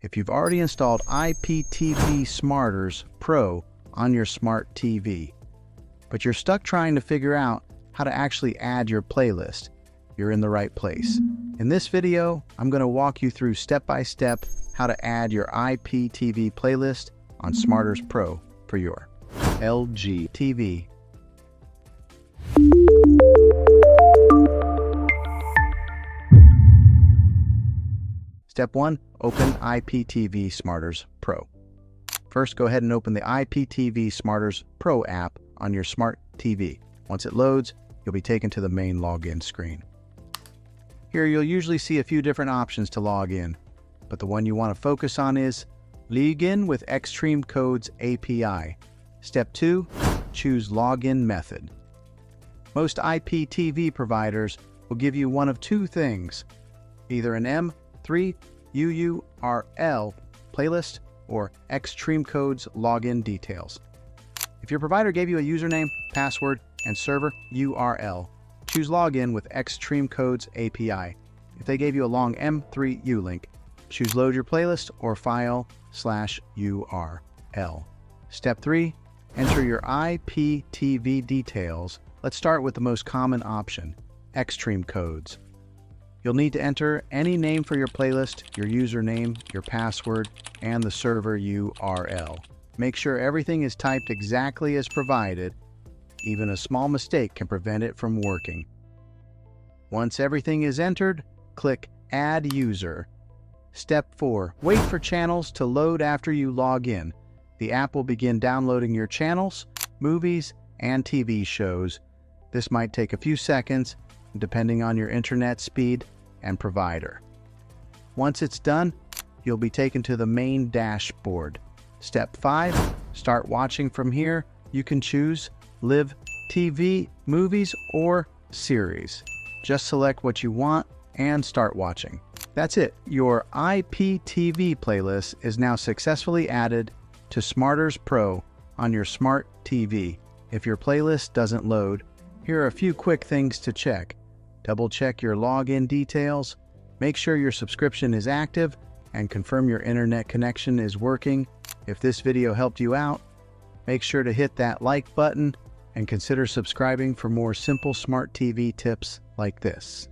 if you've already installed IPTV Smarters Pro on your smart TV, but you're stuck trying to figure out how to actually add your playlist, you're in the right place. In this video, I'm going to walk you through step-by-step how to add your IPTV playlist on Smarters Pro for your LG TV. Step 1. Open IPTV Smarters Pro. First, go ahead and open the IPTV Smarters Pro app on your smart TV. Once it loads, you'll be taken to the main login screen. Here, you'll usually see a few different options to log in, but the one you want to focus on is Login with Extreme Codes API. Step 2. Choose Login Method. Most IPTV providers will give you one of two things, either an M3 URL playlist or Extreme Codes login details. If your provider gave you a username, password, and server URL, choose Login with Extreme Codes API. If they gave you a long M3 link, choose Load Your Playlist or File/URL. Step 3. Enter your IPTV details. Let's start with the most common option, Extreme Codes. You'll need to enter any name for your playlist, your username, your password, and the server URL. Make sure everything is typed exactly as provided. Even a small mistake can prevent it from working. Once everything is entered, click Add User. Step 4. Wait for channels to load after you log in. The app will begin downloading your channels, movies, and TV shows. This might take a few seconds, depending on your internet speed and provider. Once it's done, you'll be taken to the main dashboard. Step 5. Start watching from here. You can choose Live TV, Movies, or Series. Just select what you want and start watching. That's it. Your IPTV playlist is now successfully added to Smarters Pro on your smart TV. If your playlist doesn't load, here are a few quick things to check. Double-check your login details, make sure your subscription is active, and confirm your internet connection is working. If this video helped you out, make sure to hit that like button and consider subscribing for more simple smart TV tips like this.